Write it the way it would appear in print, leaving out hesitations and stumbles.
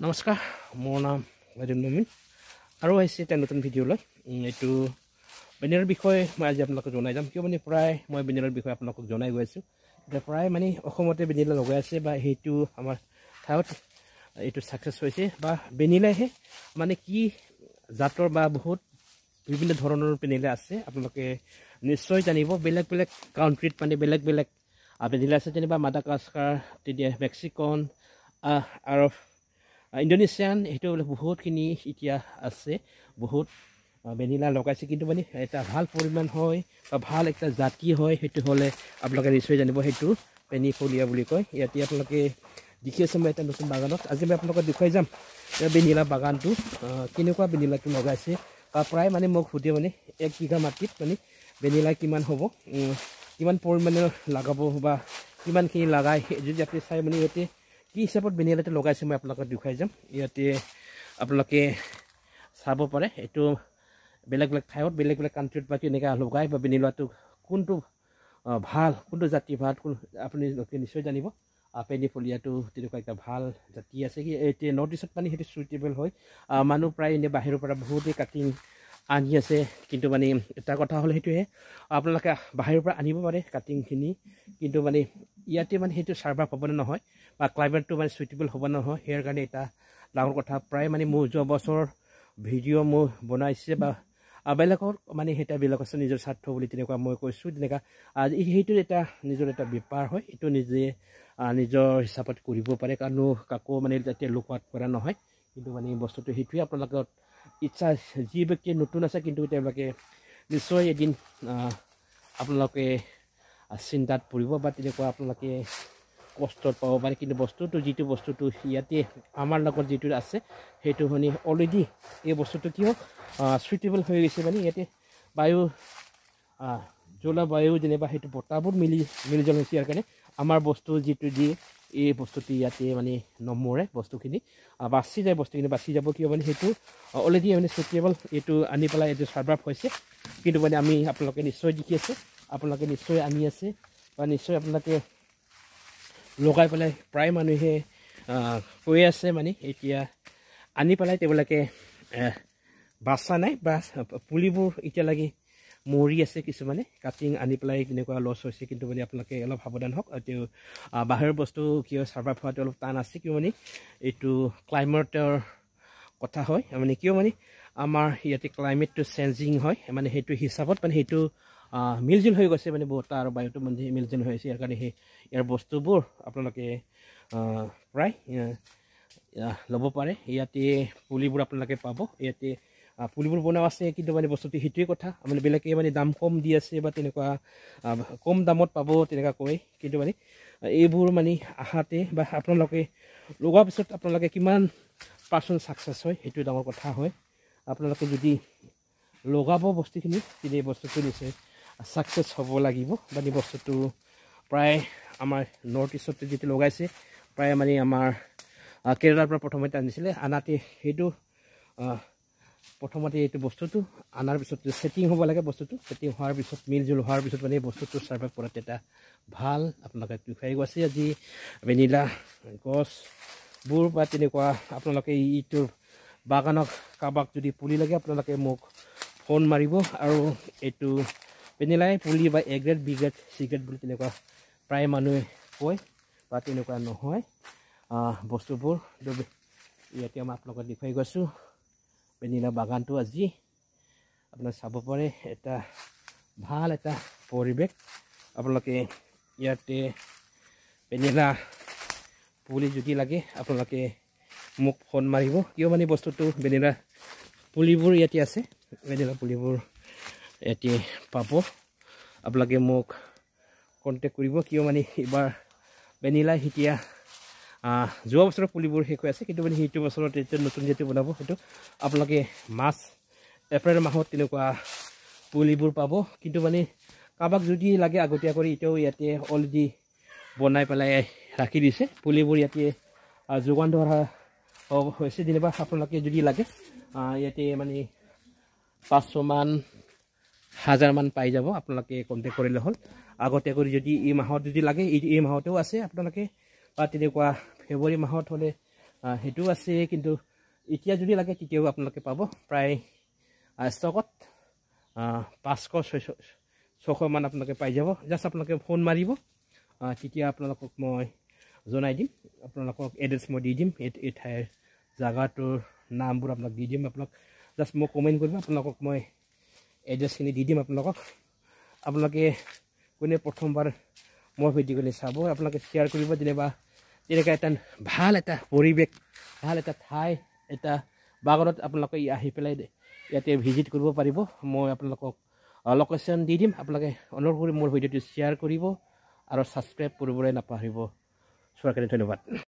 নমস্কাৰ মোৰ নাম ৰাজেন মুমিন আৰু আহিছে এটা নতুন ভিডিঅ' লৈ এইটো বেনিলাৰ বিষয়ে মই আজি আপোনালোকক জনাই যাম কিয় মানে প্ৰায় মই বেনিলাৰ বিষয়ে আপোনালোকক জনাই গৈ আছোঁ এতিয়া প্ৰায় মানে অসমতে বেনিলা লগাই আছে বা সেইটো আমাৰ ঠাইত এইটো ছাকচেছ হৈছে বা বেনিলাহে মানে কি জাতৰ বা বহুত বিভিন্ন ধৰণৰ বেনিলা আছে আপোনালোকে নিশ্চয় জানিব বেলেগ বেলেগ কাউণ্ট্ৰিত মানে বেলেগ বেলেগ বেনিলা আছে যেনিবা মাডাগাস্কাৰ তেতিয়া মেক্সিকন আৰু ইণ্ডোনেছিয়ান এইটো বহুতখিনি এতিয়া আছে বহুত বেনিলা লগাইছে কিন্তু মানে এটা ভাল পৰিমাণ হয় বা ভাল একটা জাতি হয় সেইটো হ'লে আপোনালোকে নিশ্চয় জানিব সেইটো পেনিফলিয়া বুলি কয় ইয়াতে আপোনালোকে দেখি আছে মই এটা নতুন বাগানত আজি মই আপোনালোকক দেখুৱাই যাম বেনিলা বাগানটো কেনেকুৱা বেনিলাটো লগাইছে বা প্ৰায় মানে মোক সুধে মানে 1 বিঘা মাটিত মানে বেনিলা কিমান হ'ব কিমান পৰিমাণে লগাব বা কিমানখিনি লগাই যদি আপুনি চাই মানে ইয়াতে কি হিচাপত বেনিলাটো লগাইছে মই আপোনালোকক দেখুৱাই যাম ইয়াতে আপোনালোকে চাব পাৰে এইটো বেলেগ বেলেগ ঠাইত বেলেগ বেলেগ কাণ্ট্ৰিত বা কেনেকৈ লগাই বা বেনিলাটো কোনটো ভাল কোনটো জাতি ভাল আপুনি নিশ্চয় জানিব পেনিফলিয়াটো তেনেকুৱা এটা ভাল জাতি আছে কি এতিয়া নৰ্থ ইষ্টত মানে সেইটো চুইটেবল হয় মানুহ প্ৰায় এনে বাহিৰৰ পৰা বহুতেই কাটিং আনি আছে কিন্তু মানে এটা কথা হ'ল সেইটোহে আপোনালোকে বাহিৰৰ পৰা আনিব পাৰে কাটিংখিনি কিন্তু মানে ইয়াতে মানে সেইটো চাৰ্ভাৰ হ'বনে নহয় বা ক্লাইমেটটো মানে চুইটেবল হ'ব নহয় ইয়াৰ কাৰণে এটা ডাঙৰ কথা প্ৰায় মানে মোৰ যোৱা বছৰ ভিডিঅ' মই বনাইছে বা বেলেগৰ মানে সেইটো বেলেগ আছে নিজৰ স্বাৰ্থ বুলি তেনেকুৱা মই কৈছোঁ তেনেকুৱা সেইটো এটা নিজৰ এটা বেপাৰ হয় এইটো নিজে নিজৰ হিচাপত কৰিব পাৰে কাৰণ কাকো মানে যাতে লুকুৱাত কৰা নহয় কিন্তু মানে বস্তুটো সেইটোৱে আপোনালোকৰ ইচ্ছা যি ব্যক্তি নতুন আছে কিন্তু তেওঁলোকে নিশ্চয় এদিন আপোনালোকে চিন্তাত পৰিব বা তেনেকুৱা আপোনালোকে কষ্টত পাব পাৰে কিন্তু বস্তুটো যিটো বস্তুটো ইয়াতে আমাৰ লগত যিটো আছে সেইটো মানে অলৰেডি এই বস্তুটো কিয় চুইটেবল হৈ গৈছে মানে ইয়াতে বায়ু জলবায়ু যেনিবা সেইটো বতাহবোৰ মিলিজল হৈছে ইয়াৰ কাৰণে আমাৰ বস্তু যিটো দিয়ে এই বস্তুটো ইয়াতে মানে নমৰে বস্তুখিনি বাচি যায় বস্তুখিনি বাচি যাব কিয় মানে সেইটো অলৰেডি মানে চুইটেবল এইটো আনি পেলাই এইটো চাৰ্ভাৰ হৈছে কিন্তু মানে আমি আপোনালোকে নিশ্চয় দেখি আছে আপোনালোকে নিশ্চয় আনি আছে বা নিশ্চয় আপোনালোকে লগাই পেলাই প্ৰায় মানুহে কৈ আছে মানে এতিয়া আনি পেলাই তেওঁলোকে বাচা নাই বা পুলিবোৰ এতিয়ালৈকে মৰি আছে কিছুমানে কাটিং আনি পেলাই তেনেকুৱা লছ হৈছে কিন্তু মানে আপোনালোকে অলপ সাৱধান হওক আৰু বাহিৰৰ বস্তু কিয় চাৰ্ভাৰ হোৱাটো অলপ টান আছে কিয় মানে এইটো ক্লাইমেটৰ কথা হয় মানে কিয় মানে আমাৰ ইয়াতে ক্লাইমেটটো চেঞ্জিং হয় মানে সেইটো হিচাপত মানে সেইটো মিলজুল হৈ গৈছে মানে বতাহ আৰু বায়ুটো মানে মিলজুল হৈ আছে ইয়াৰ কাৰণে সেই ইয়াৰ বস্তুবোৰ আপোনালোকে প্ৰায় ল'ব পাৰে ইয়াতে পুলিবোৰ আপোনালোকে পাব ইয়াতে পুলিবোৰ বনোৱা আছে কিন্তু মানে বস্তুটো সেইটোৱে কথা মানে বেলেগে মানে দাম কম দি আছে বা তেনেকুৱা কম দামত পাব তেনেকুৱা কয় কিন্তু মানে এইবোৰ মানে আহাতে বা আপোনালোকে লগোৱাৰ পিছত আপোনালোকে কিমান পাৰ্চেণ্ট ছাকচেছ হয় সেইটো ডাঙৰ কথা হয় আপোনালোকে যদি লগাব বস্তুখিনি তেতিয়া এই বস্তুটো নিশ্চয় ছাকচেছ হ'ব লাগিব মানে বস্তুটো প্ৰায় আমাৰ নৰ্থ ইষ্টতে যিটো লগাইছে প্ৰায় মানে আমাৰ কেৰেলাৰ পৰা প্ৰথমতে আনিছিলে আনাতে সেইটো প্ৰথমতে এইটো বস্তুটো আনাৰ পিছত ছেটিং হ'ব লাগে বস্তুটো ছেটিং হোৱাৰ পিছত মিলজুল হোৱাৰ পিছত মানে বস্তুটো চাৰ্ভাইভ কৰাত এটা ভাল আপোনালোকে দেখুৱাই গৈছে আজি বেনিলা গছবোৰ বা তেনেকুৱা আপোনালোকে এইটোৰ বাগানক কাৰোবাক যদি পুলি লাগে আপোনালোকে মোক ফোন মাৰিব আৰু এইটো বেনিলাই পুলি বা A grade B grade C grade বুলি তেনেকুৱা প্ৰায় মানুহে কয় বা তেনেকুৱা নহয় বস্তুবোৰ ইয়াতে মই আপোনালোকক দেখুৱাই গৈছোঁ বেনিলা বাগানটো আজি আপোনালোকে চাব পাৰে এটা ভাল এটা পৰিৱেশ আপোনালোকে ইয়াতে বেনিলা পুলি যদি লাগে আপোনালোকে মোক ফোন মাৰিব কিয় মানে বস্তুটো বেনিলা পুলিবোৰ ইয়াতে আছে বেনিলা পুলিবোৰ ইয়াতে পাব আপোনালোকে মোক কণ্টেক্ট কৰিব কিয় মানে এইবাৰ বেনিলা এতিয়া যোৱা বছৰৰ পুলিবোৰ শেষ হৈ আছে কিন্তু মানে সেইটো বছৰত এতিয়া নতুন যিটো বনাব সেইটো আপোনালোকে মাৰ্চ এপ্ৰিল মাহত তেনেকুৱা পুলিবোৰ পাব কিন্তু মানে কাৰোবাক যদি লাগে আগতীয়াকৈ এতিয়াও ইয়াতে অলৰেডি বনাই পেলাই ৰাখি দিছে পুলিবোৰ ইয়াতে যোগান ধৰা হৈছে যেনিবা আপোনালোকে যদি লাগে ইয়াতে মানে 500,000 পাই যাব আপোনালোকে কণ্টেক্ট কৰিলে হ'ল আগতীয়াকৈ যদি এই মাহত যদি লাগে এই মাহতেও আছে আপোনালোকে বা তেনেকুৱা ফেব্ৰুৱাৰী মাহত হ'লে সেইটো আছে কিন্তু এতিয়া যদি লাগে তেতিয়াও আপোনালোকে পাব প্ৰায় ষ্টকত 500-600 মান আপোনালোকে পাই যাব জাষ্ট আপোনালোকে ফোন মাৰিব তেতিয়া আপোনালোকক মই জনাই দিম আপোনালোকক এড্ৰেছ মই দি দিম এই ঠাইৰ জাগাটোৰ নামবোৰ আপোনাক দি দিম আপোনাক জাষ্ট মোক কমেণ্ট কৰিব আপোনালোকক মই এড্ৰেছখিনি দি দিম আপোনালোকে কোনে প্ৰথমবাৰ মোৰ ভিডিঅ'খিনি চাব আপোনালোকে শ্বেয়াৰ কৰিব যেনিবা তেনেকৈ এটা ভাল এটা পৰিৱেশ ভাল এটা ঠাই এটা বাগৰত আপোনালোকে আহি পেলাই ইয়াতে ভিজিট কৰিব পাৰিব মই আপোনালোকক লোকেশ্যন দি দিম আপোনালোকে অনুৰোধ কৰি মোৰ ভিডিঅ'টো শ্বেয়াৰ কৰিব আৰু ছাবস্ক্ৰাইব কৰিবলৈ নাপাহৰিব চোৱাৰ কাৰণে ধন্যবাদ